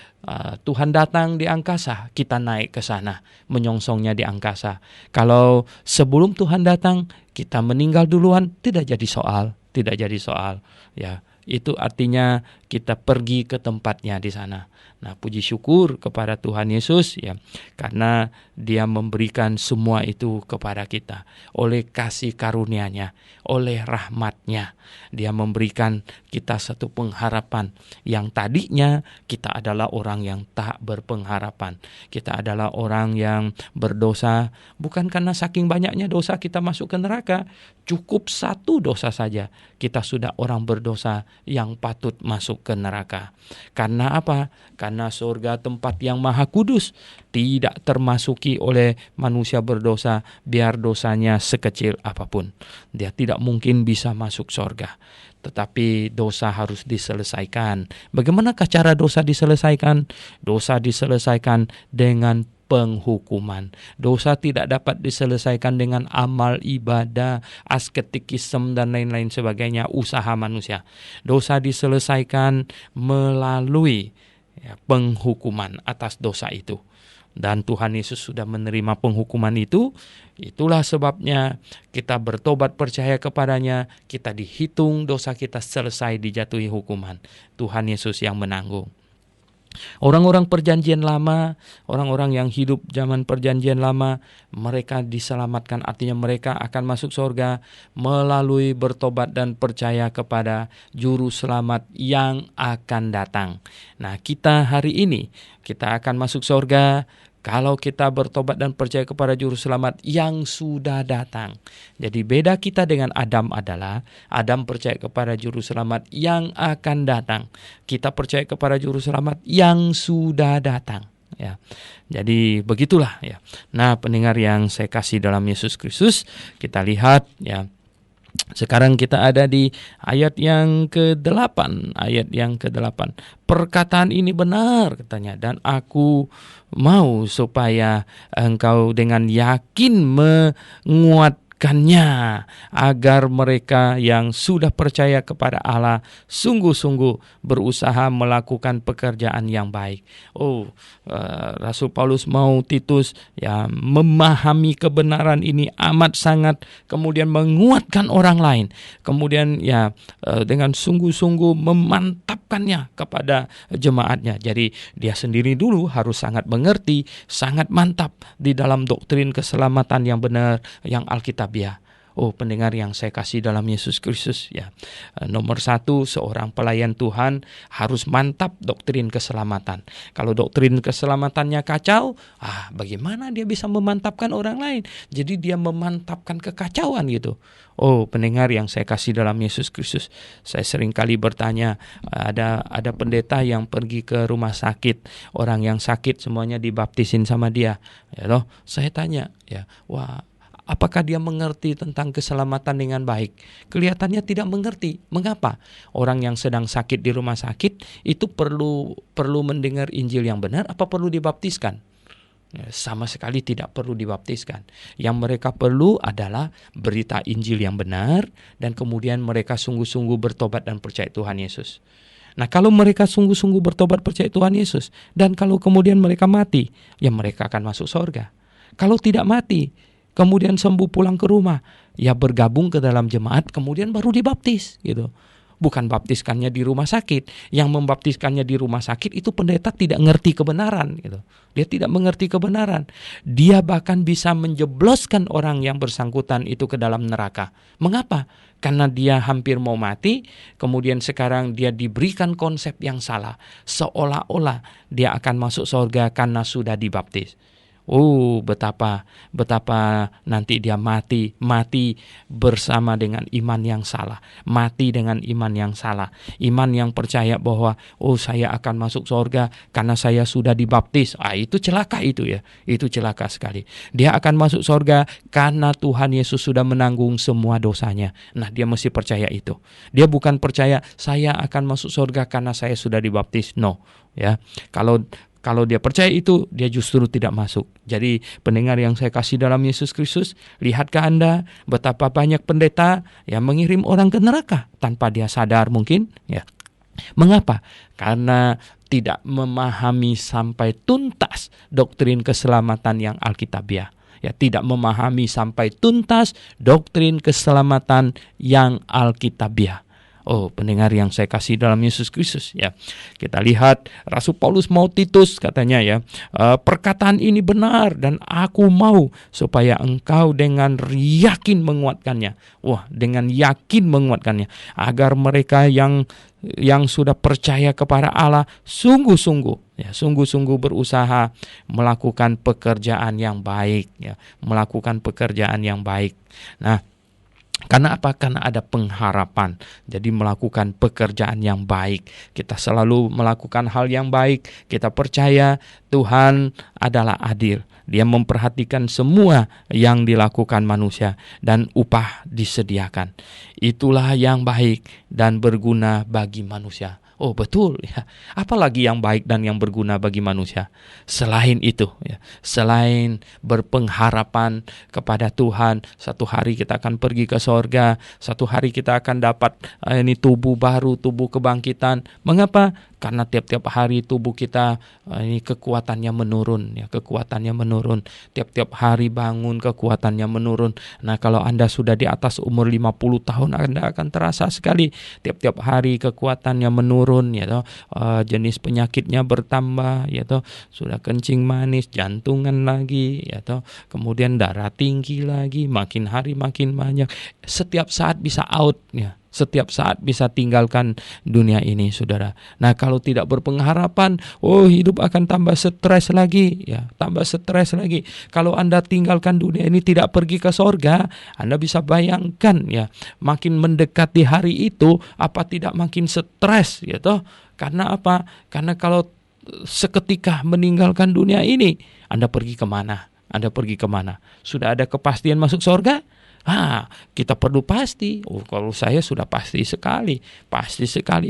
Tuhan datang di angkasa, kita naik ke sana, menyongsongnya di angkasa. Kalau sebelum Tuhan datang, kita meninggal duluan, tidak jadi soal, ya. Itu artinya kita pergi ke tempatnya di sana. Nah, puji syukur kepada Tuhan Yesus, ya, karena Dia memberikan semua itu kepada kita oleh kasih karunia-Nya, oleh rahmat-Nya. Dia memberikan kita satu pengharapan yang tadinya kita adalah orang yang tak berpengharapan. Kita adalah orang yang berdosa, bukan karena saking banyaknya dosa kita masuk ke neraka. Cukup satu dosa saja, kita sudah orang berdosa yang patut masuk ke neraka. Karena apa? Karena surga tempat yang maha kudus tidak termasuki oleh manusia berdosa, biar dosanya sekecil apapun. Dia tidak mungkin bisa masuk surga. Tetapi dosa harus diselesaikan. Bagaimanakah cara dosa diselesaikan? Dosa diselesaikan dengan penghukuman. Dosa tidak dapat diselesaikan dengan amal ibadah, asketikisme, dan lain-lain sebagainya, usaha manusia. Dosa diselesaikan melalui, ya, penghukuman atas dosa itu. Dan Tuhan Yesus sudah menerima penghukuman itu. Itulah sebabnya kita bertobat percaya kepadanya, kita dihitung dosa kita selesai dijatuhi hukuman. Tuhan Yesus yang menanggung. Orang-orang perjanjian lama, orang-orang yang hidup zaman perjanjian lama, mereka diselamatkan, artinya mereka akan masuk surga melalui bertobat dan percaya kepada juru selamat yang akan datang. Nah, kita hari ini, kita akan masuk surga kalau kita bertobat dan percaya kepada juru selamat yang sudah datang. Jadi beda kita dengan Adam adalah, Adam percaya kepada juru selamat yang akan datang. Kita percaya kepada juru selamat yang sudah datang. Ya, jadi begitulah, ya. Nah, pendengar yang saya kasih dalam Yesus Kristus, kita lihat, ya. Sekarang kita ada di ayat yang ke-8. Perkataan ini benar, katanya, dan aku mau supaya engkau dengan yakin menguatkan menguatkannya agar mereka yang sudah percaya kepada Allah sungguh-sungguh berusaha melakukan pekerjaan yang baik. Rasul Paulus mau Titus ya memahami kebenaran ini amat sangat, kemudian menguatkan orang lain, kemudian ya dengan sungguh-sungguh memantapkannya kepada jemaatnya. Jadi dia sendiri dulu harus sangat mengerti, sangat mantap di dalam doktrin keselamatan yang benar, yang alkitabiah. Pendengar yang saya kasih dalam Yesus Kristus ya. Nomor satu, seorang pelayan Tuhan harus mantap doktrin keselamatan. Kalau doktrin keselamatannya kacau, bagaimana dia bisa memantapkan orang lain? Jadi dia memantapkan kekacauan gitu. Pendengar yang saya kasih dalam Yesus Kristus, saya sering kali bertanya, ada pendeta yang pergi ke rumah sakit, orang yang sakit semuanya dibaptisin sama dia. Ya loh, saya tanya, ya, apakah dia mengerti tentang keselamatan dengan baik? Kelihatannya tidak mengerti. Mengapa? Orang yang sedang sakit di rumah sakit itu perlu mendengar Injil yang benar, apa perlu dibaptiskan? Sama sekali tidak perlu dibaptiskan. Yang mereka perlu adalah berita Injil yang benar, dan kemudian mereka sungguh-sungguh bertobat dan percaya Tuhan Yesus. Nah, kalau mereka sungguh-sungguh bertobat percaya Tuhan Yesus, dan kalau kemudian mereka mati, ya mereka akan masuk surga. Kalau tidak mati, kemudian sembuh pulang ke rumah, ya bergabung ke dalam jemaat, kemudian baru dibaptis gitu. Bukan baptiskannya di rumah sakit. Yang membaptiskannya di rumah sakit itu pendeta tidak ngerti kebenaran gitu. Dia tidak mengerti kebenaran. Dia bahkan bisa menjebloskan orang yang bersangkutan itu ke dalam neraka. Mengapa? Karena dia hampir mau mati, kemudian sekarang dia diberikan konsep yang salah, seolah-olah dia akan masuk surga karena sudah dibaptis. Betapa nanti dia mati bersama dengan iman yang salah. Mati dengan iman yang salah. Iman yang percaya bahwa saya akan masuk surga karena saya sudah dibaptis. Itu celaka itu ya. Itu celaka sekali. Dia akan masuk surga karena Tuhan Yesus sudah menanggung semua dosanya. Nah, dia mesti percaya itu. Dia bukan percaya saya akan masuk surga karena saya sudah dibaptis. No, ya. Kalau dia percaya itu, dia justru tidak masuk. Jadi pendengar yang saya kasih dalam Yesus Kristus, lihatkah Anda betapa banyak pendeta yang mengirim orang ke neraka tanpa dia sadar mungkin? Ya. Mengapa? Karena tidak memahami sampai tuntas doktrin keselamatan yang alkitabiah. Ya, tidak memahami sampai tuntas doktrin keselamatan yang alkitabiah. Pendengar yang saya kasih dalam Yesus Kristus ya. Kita lihat Rasul Paulus mau Titus katanya ya, perkataan ini benar dan aku mau supaya engkau dengan yakin menguatkannya. Dengan yakin menguatkannya agar mereka yang sudah percaya kepada Allah sungguh-sungguh berusaha melakukan pekerjaan yang baik ya, melakukan pekerjaan yang baik. Nah, karena apa? Karena ada pengharapan. Jadi melakukan pekerjaan yang baik. Kita selalu melakukan hal yang baik. Kita percaya Tuhan adalah adil. Dia memperhatikan semua yang dilakukan manusia dan upah disediakan. Itulah yang baik dan berguna bagi manusia. Betul ya. Apalagi yang baik dan yang berguna bagi manusia selain itu ya. Selain berpengharapan kepada Tuhan, satu hari kita akan pergi ke sorga, satu hari kita akan dapat tubuh baru, tubuh kebangkitan. Mengapa? Karena tiap-tiap hari tubuh kita ini kekuatannya menurun ya, kekuatannya menurun. Tiap-tiap hari bangun kekuatannya menurun. Nah, kalau Anda sudah di atas umur 50 tahun Anda akan terasa sekali tiap-tiap hari kekuatannya menurun ya toh. Jenis penyakitnya bertambah ya toh. Sudah kencing manis, jantungan lagi ya toh. Kemudian darah tinggi lagi, makin hari makin banyak. Setiap saat bisa out ya. Setiap saat bisa tinggalkan dunia ini, saudara. Nah, kalau tidak berpengharapan, hidup akan tambah stres lagi, ya, tambah stres lagi. Kalau Anda tinggalkan dunia ini tidak pergi ke sorga, Anda bisa bayangkan, ya, makin mendekati hari itu, apa tidak makin stres, ya toh? Karena apa? Karena kalau seketika meninggalkan dunia ini, Anda pergi kemana? Anda pergi kemana? Sudah ada kepastian masuk sorga? Kita perlu pasti. Kalau saya sudah pasti sekali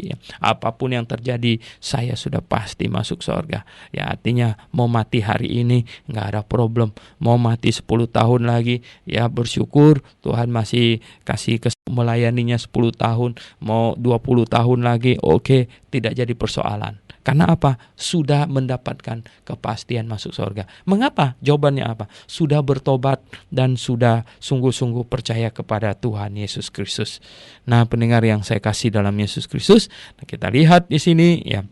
ya. Apapun yang terjadi, saya sudah pasti masuk surga. Ya, artinya mau mati hari ini nggak ada problem. Mau mati 10 tahun lagi, ya bersyukur Tuhan masih kasih melayaninya 10 tahun. Mau 20 tahun lagi, oke, tidak jadi persoalan. Karena apa? Sudah mendapatkan kepastian masuk surga. Mengapa? Jawabannya apa? Sudah bertobat dan sudah sungguh-sungguh percaya kepada Tuhan Yesus Kristus. Nah, pendengar yang saya kasih dalam Yesus Kristus, kita lihat di sini ya.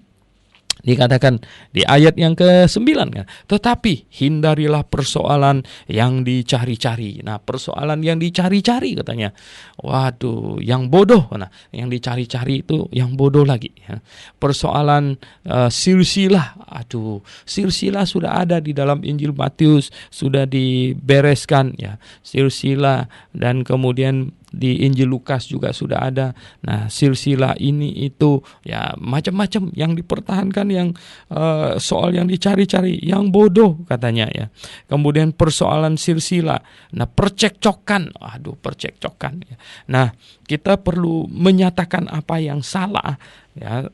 Dikatakan di ayat yang ke-9 kan, tetapi hindarilah persoalan yang dicari-cari. Nah, persoalan yang dicari-cari katanya, waduh, yang bodoh. Nah, yang dicari-cari itu yang bodoh lagi ya. Persoalan silsilah. Silsilah sudah ada di dalam Injil Matius, sudah dibereskan ya, silsilah. Dan kemudian di Injil Lukas juga sudah ada. Nah, silsilah ini itu ya macam-macam yang dipertahankan, yang soal yang dicari-cari, yang bodoh katanya ya. Kemudian persoalan silsilah. Nah, percekcokan. Percekcokan ya. Nah, kita perlu menyatakan apa yang salah ya.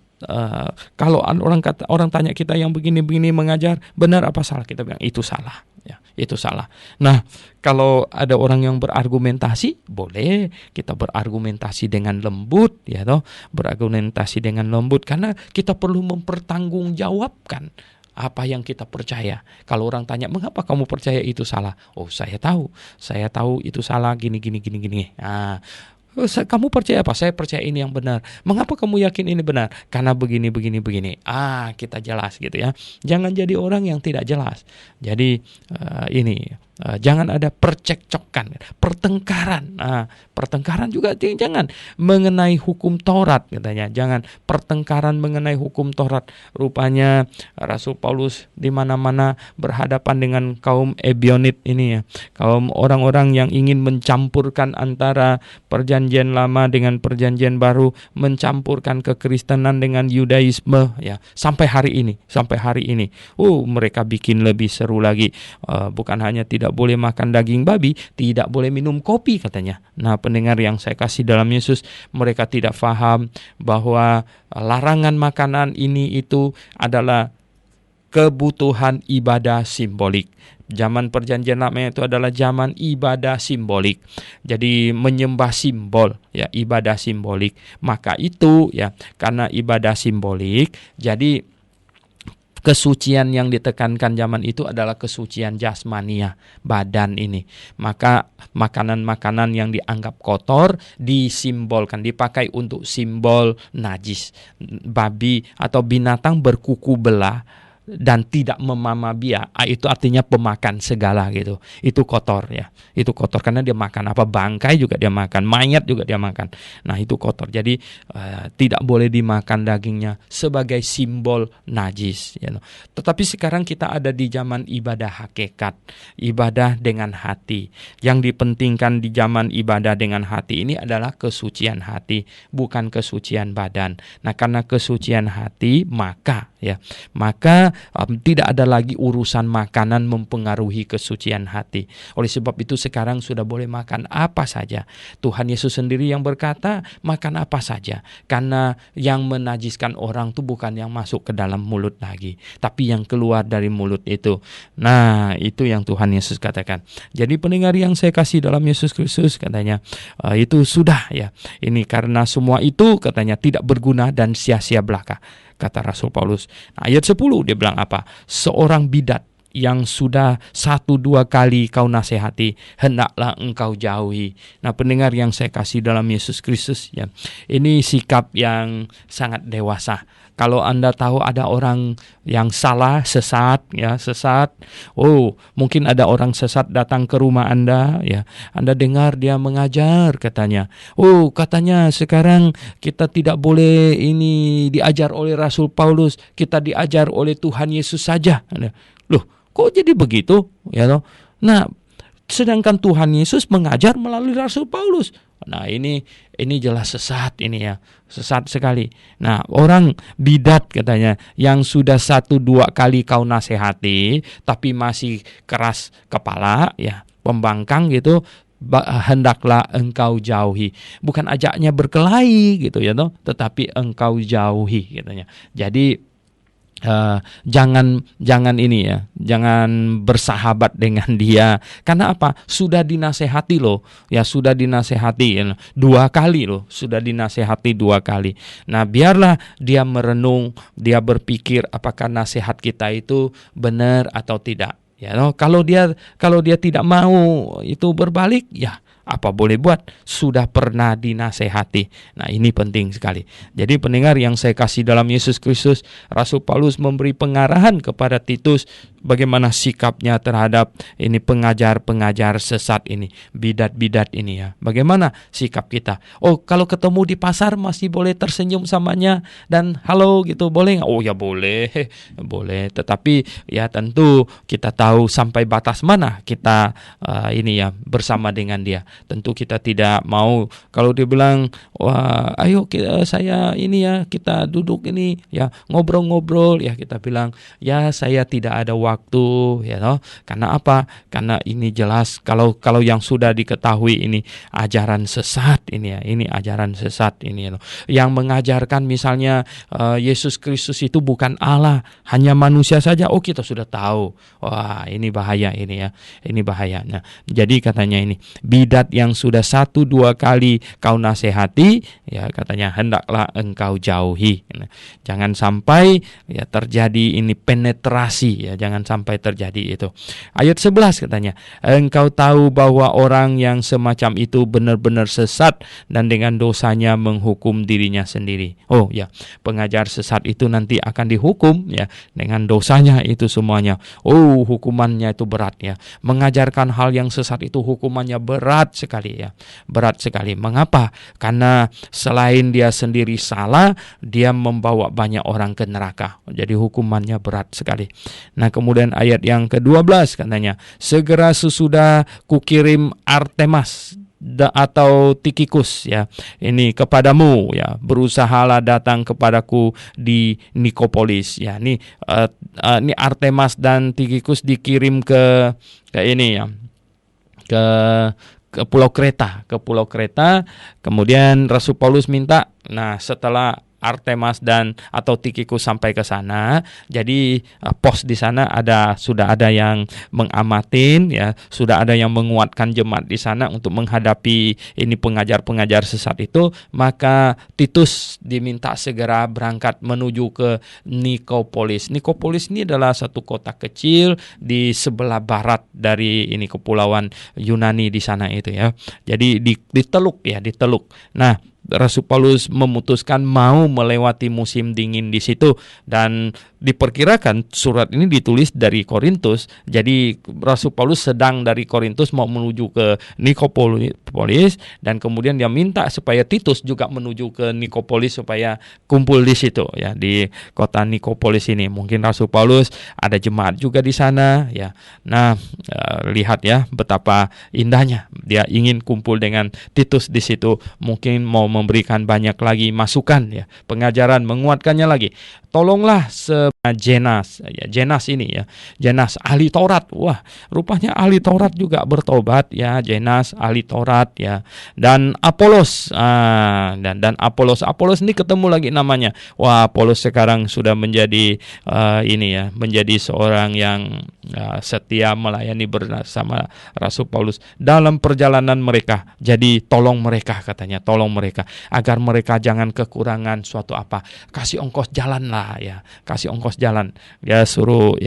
Kalau orang tanya kita yang begini-begini mengajar, benar apa salah? Kita bilang itu salah. Ya, itu salah. Nah, kalau ada orang yang berargumentasi, boleh kita berargumentasi dengan lembut, ya toh, berargumentasi dengan lembut, karena kita perlu mempertanggungjawabkan apa yang kita percaya. Kalau orang tanya, mengapa kamu percaya itu salah? Saya tahu itu salah, gini. Nah, kamu percaya apa? Saya percaya ini yang benar. Mengapa kamu yakin ini benar? Karena begini. Kita jelas gitu ya. Jangan jadi orang yang tidak jelas. Jadi jangan ada percekcokan, pertengkaran. Pertengkaran juga jangan mengenai hukum Taurat katanya. Jangan pertengkaran mengenai hukum Taurat. Rupanya Rasul Paulus di mana-mana berhadapan dengan kaum Ebionit ini ya. Kaum orang-orang yang ingin mencampurkan antara Perjanjian Lama dengan Perjanjian Baru, mencampurkan kekristenan dengan Yudaisme ya, sampai hari ini. Mereka bikin lebih seru lagi. Bukan hanya tidak boleh makan daging babi, tidak boleh minum kopi katanya. Nah, pendengar yang saya kasih dalam Yesus, mereka tidak paham bahwa larangan makanan ini itu adalah kebutuhan ibadah simbolik. Zaman Perjanjian Lama itu adalah zaman ibadah simbolik. Jadi menyembah simbol ya, ibadah simbolik. Maka itu ya, karena ibadah simbolik, jadi kesucian yang ditekankan zaman itu adalah kesucian jasmania, badan ini. Maka makanan-makanan yang dianggap kotor disimbolkan, dipakai untuk simbol najis. Babi atau binatang berkuku belah dan tidak memamabia, itu artinya pemakan segala gitu. Itu kotor ya. Itu kotor karena dia makan apa, bangkai juga dia makan, mayat juga dia makan. Nah, itu kotor. Jadi tidak boleh dimakan dagingnya sebagai simbol najis ya. Tetapi sekarang kita ada di zaman ibadah hakikat, ibadah dengan hati. Yang dipentingkan di zaman ibadah dengan hati ini adalah kesucian hati, bukan kesucian badan. Nah, karena kesucian hati, maka tidak ada lagi urusan makanan mempengaruhi kesucian hati. Oleh sebab itu sekarang sudah boleh makan apa saja. Tuhan Yesus sendiri yang berkata, makan apa saja. Karena yang menajiskan orang itu bukan yang masuk ke dalam mulut lagi, tapi yang keluar dari mulut itu. Nah, itu yang Tuhan Yesus katakan. Jadi pendengar yang saya kasih dalam Yesus Kristus, katanya itu sudah ya. Ini karena semua itu katanya tidak berguna dan sia-sia belaka, kata Rasul Paulus. Nah, ayat 10 dia bilang apa? Seorang bidat yang sudah 1-2 kali kau nasihati, hendaklah engkau jauhi. Nah, pendengar yang saya kasih dalam Yesus Kristus ya, ini sikap yang sangat dewasa. Kalau Anda tahu ada orang yang salah, sesat, mungkin ada orang sesat datang ke rumah Anda, ya, Anda dengar dia mengajar katanya. Katanya sekarang kita tidak boleh ini diajar oleh Rasul Paulus, kita diajar oleh Tuhan Yesus saja. Loh, kok jadi begitu? Ya loh. Nah, sedangkan Tuhan Yesus mengajar melalui Rasul Paulus. Nah, ini jelas sesat ini ya. Sesat sekali. Nah, orang bidat katanya yang sudah 1-2 kali kau nasihati tapi masih keras kepala ya, pembangkang gitu, hendaklah engkau jauhi. Bukan ajaknya berkelahi gitu ya toh, tetapi engkau jauhi katanya. Jadi jangan ini ya, jangan bersahabat dengan dia. Karena apa? Sudah dinasehati loh, ya sudah dinasehati ya. 2 kali loh, sudah dinasehati 2 kali. Nah, biarlah dia merenung, dia berpikir apakah nasihat kita itu benar atau tidak. Ya, no? Kalau dia tidak mau itu berbalik, ya apa boleh buat, sudah pernah dinasehati. Nah, ini penting sekali. Jadi pendengar yang saya kasih dalam Yesus Kristus, Rasul Paulus memberi pengarahan kepada Titus bagaimana sikapnya terhadap ini pengajar-pengajar sesat ini, bidat-bidat ini ya. Bagaimana sikap kita? Oh, kalau ketemu di pasar masih boleh tersenyum samanya dan halo gitu, boleh nggak? Oh ya boleh, boleh. Tetapi ya tentu kita tahu sampai batas mana kita ini ya bersama dengan dia. Tentu kita tidak mau kalau dia bilang, wah ayo saya ini ya kita duduk ini ya ngobrol-ngobrol ya, kita bilang ya saya tidak ada waktu ya toh. Karena apa? Karena ini jelas kalau yang sudah diketahui ini ajaran sesat ini ya, ini ajaran sesat ini ya, yang mengajarkan misalnya Yesus Kristus itu bukan Allah, hanya manusia saja. Oh, kita sudah tahu. Wah, ini bahaya ini ya. Ini bahayanya. Jadi katanya ini bidat yang sudah 1-2 kali kau nasihati, ya katanya hendaklah engkau jauhi. Jangan sampai ya terjadi ini penetrasi ya, jangan sampai terjadi itu. Ayat 11 katanya, engkau tahu bahwa orang yang semacam itu benar-benar sesat dan dengan dosanya menghukum dirinya sendiri. Oh ya, pengajar sesat itu nanti akan dihukum ya dengan dosanya itu semuanya. Oh, hukumannya itu berat ya. Mengajarkan hal yang sesat itu hukumannya berat sekali ya. Berat sekali. Mengapa? Karena selain dia sendiri salah, dia membawa banyak orang ke neraka. Jadi hukumannya berat sekali. Nah, kemudian ayat yang ke-12 katanya, segera sesudah kukirim Artemas atau Tikikus ya ini kepadamu ya, berusahalah datang kepadaku di Nikopolis ya. Ini Artemas dan Tikikus dikirim ke ini ya, ke Pulau Kreta. Kemudian Rasul Paulus minta, nah setelah Artemas dan atau Tikikus sampai ke sana, jadi pos di sana sudah ada yang mengamatin ya, sudah ada yang menguatkan jemaat di sana untuk menghadapi ini pengajar-pengajar sesat itu. Maka Titus diminta segera berangkat menuju ke Nikopolis. Nikopolis ini adalah satu kota kecil di sebelah barat dari ini kepulauan Yunani di sana itu ya. Jadi di Teluk ya, di Teluk. Nah, Rasul Paulus memutuskan mau melewati musim dingin di situ, dan diperkirakan surat ini ditulis dari Korintus. Jadi Rasul Paulus sedang dari Korintus mau menuju ke Nikopolis, dan kemudian dia minta supaya Titus juga menuju ke Nikopolis supaya kumpul di situ ya, di kota Nikopolis ini. Mungkin Rasul Paulus ada jemaat juga di sana ya. Nah, lihat ya betapa indahnya dia ingin kumpul dengan Titus di situ. Mungkin mau memberikan banyak lagi masukan ya, pengajaran, menguatkannya lagi. Tolonglah Jenas ya, Jenas ini ya, Jenas ahli Taurat. Wah, rupanya ahli Taurat juga bertobat ya, Jenas ahli Taurat ya. Dan Apolos dan Apolos ini ketemu lagi namanya. Wah, Apolos sekarang sudah menjadi ini ya, menjadi seorang yang setia melayani bersama Rasul Paulus dalam perjalanan mereka. Jadi tolong mereka katanya, tolong mereka agar mereka jangan kekurangan suatu apa. Kasih ongkos jalan lah ya, kasih ongkos jalan. Ya suruh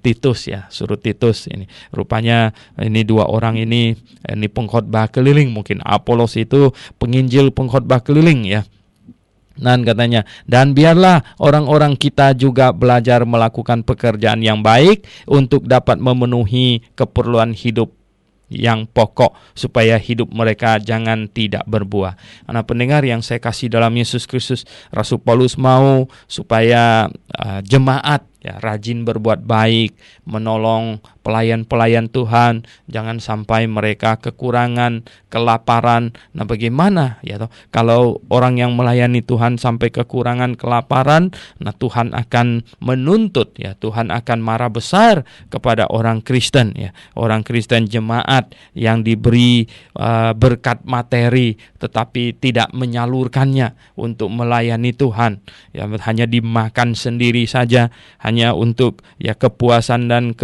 Titus ya, suruh Titus ini. Rupanya ini 2 orang ini pengkhotbah keliling, mungkin Apolos itu penginjil pengkhotbah keliling ya. Dan katanya, dan biarlah orang-orang kita juga belajar melakukan pekerjaan yang baik untuk dapat memenuhi keperluan hidup yang pokok, supaya hidup mereka jangan tidak berbuah. Anak pendengar yang saya kasih dalam Yesus Kristus, Rasul Paulus mau supaya jemaat ya, rajin berbuat baik, menolong pelayan-pelayan Tuhan, jangan sampai mereka kekurangan, kelaparan. Nah, bagaimana ya toh kalau orang yang melayani Tuhan sampai kekurangan, kelaparan, nah Tuhan akan menuntut ya, Tuhan akan marah besar kepada orang Kristen ya, orang Kristen jemaat yang diberi berkat materi tetapi tidak menyalurkannya untuk melayani Tuhan, ya hanya dimakan sendiri saja, hanya untuk ya kepuasan dan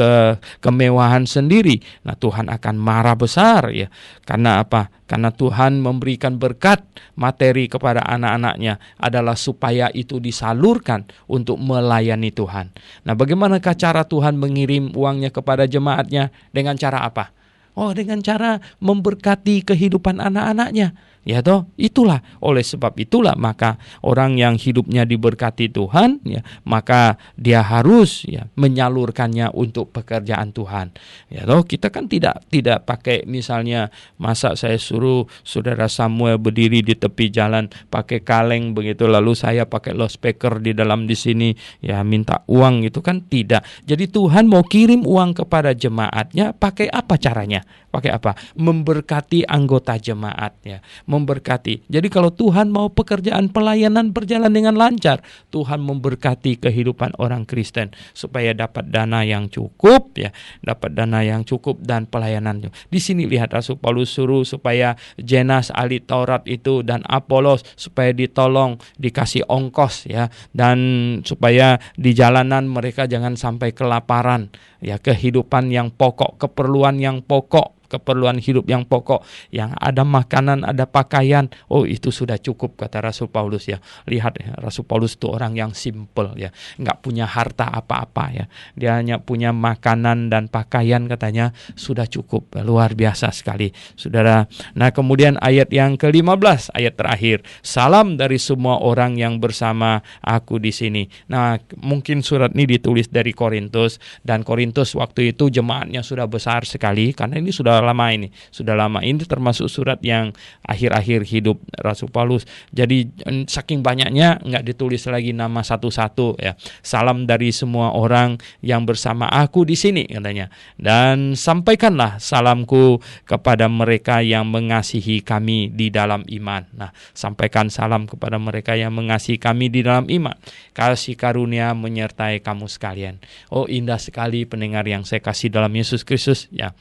kemewahan sendiri. Nah, Tuhan akan marah besar ya. Karena apa? Karena Tuhan memberikan berkat materi kepada anak-anaknya adalah supaya itu disalurkan untuk melayani Tuhan. Nah, bagaimanakah cara Tuhan mengirim uangnya kepada jemaatnya? Dengan cara apa? Oh, dengan cara memberkati kehidupan anak-anaknya. Ya toh, itulah, oleh sebab itulah maka orang yang hidupnya diberkati Tuhan ya, maka dia harus ya menyalurkannya untuk pekerjaan Tuhan. Ya toh, kita kan tidak pakai misalnya, masa saya suruh saudara Samuel berdiri di tepi jalan pakai kaleng begitu, lalu saya pakai loudspeaker di sini ya minta uang, itu kan tidak. Jadi Tuhan mau kirim uang kepada jemaatnya, pakai apa caranya? Pakai apa? Memberkati anggota jemaatnya, memberkati. Jadi kalau Tuhan mau pekerjaan pelayanan berjalan dengan lancar, Tuhan memberkati kehidupan orang Kristen supaya dapat dana yang cukup ya, dapat dana yang cukup dan pelayanannya. Di sini lihat Rasul Paulus suruh supaya Zenas ahli Taurat itu dan Apolos supaya ditolong, dikasih ongkos ya, dan supaya di jalanan mereka jangan sampai kelaparan ya, kehidupan yang pokok, keperluan yang pokok, keperluan hidup yang pokok, yang ada makanan, ada pakaian, oh itu sudah cukup kata Rasul Paulus ya. Lihat ya, Rasul Paulus itu orang yang simple ya, nggak punya harta apa-apa ya, dia hanya punya makanan dan pakaian, katanya sudah cukup. Luar biasa sekali saudara. Nah, kemudian ayat yang ke-15, ayat terakhir, salam dari semua orang yang bersama aku di sini. Nah, mungkin surat ini ditulis dari Korintus, dan Korintus waktu itu jemaatnya sudah besar sekali, karena ini sudah lama ini termasuk surat yang akhir-akhir hidup Rasul Paulus. Jadi saking banyaknya nggak ditulis lagi nama satu-satu ya. Salam dari semua orang yang bersama aku di sini katanya. Dan sampaikanlah salamku kepada mereka yang mengasihi kami di dalam iman. Nah, sampaikan salam kepada mereka yang mengasihi kami di dalam iman. Kasih karunia menyertai kamu sekalian. Oh, indah sekali pendengar yang saya kasih dalam Yesus Kristus ya.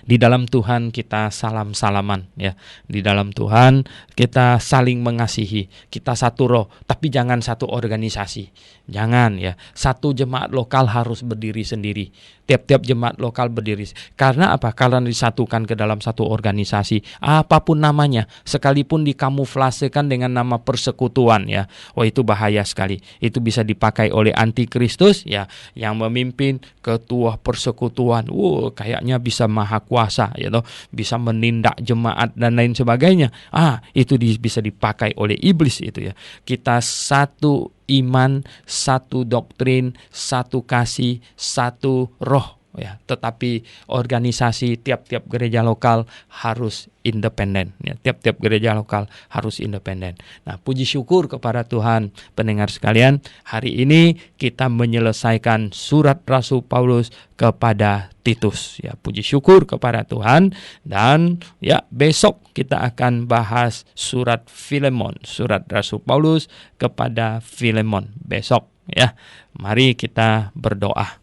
Di dalam Tuhan kita salam-salaman ya. Di dalam Tuhan kita saling mengasihi. Kita satu roh, tapi jangan satu organisasi. Jangan ya. Satu jemaat lokal harus berdiri sendiri. Tiap-tiap jemaat lokal berdiri. Karena apa? Karena disatukan ke dalam satu organisasi. Apapun namanya, sekalipun dikamuflasekan dengan nama persekutuan ya. Oh, itu bahaya sekali. Itu bisa dipakai oleh antikristus ya, yang memimpin ketua persekutuan. Kayaknya bisa maha kuasa ya toh, bisa menindak jemaat dan lain sebagainya. Itu bisa dipakai oleh iblis itu ya. Kita satu iman, satu doktrin, satu kasih, satu roh ya. Tetapi organisasi tiap-tiap gereja lokal harus independen ya. Tiap-tiap gereja lokal harus independen. Nah, puji syukur kepada Tuhan pendengar sekalian, hari ini kita menyelesaikan surat Rasul Paulus kepada Titus ya. Puji syukur kepada Tuhan, dan ya besok kita akan bahas surat Filemon, surat Rasul Paulus kepada Filemon besok ya. Mari kita berdoa.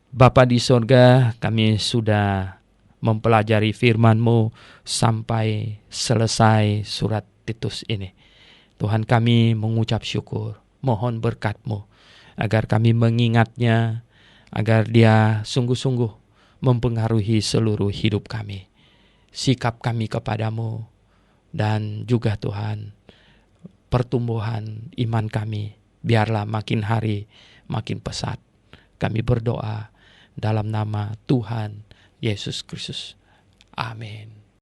Bapa di sorga, kami sudah mempelajari firman-Mu sampai selesai surat Titus ini. Tuhan, kami mengucap syukur, mohon berkat-Mu agar kami mengingatnya, agar dia sungguh-sungguh mempengaruhi seluruh hidup kami, sikap kami kepadamu, dan juga Tuhan, pertumbuhan iman kami biarlah makin hari makin pesat. Kami berdoa dalam nama Tuhan Yesus Kristus. Amin.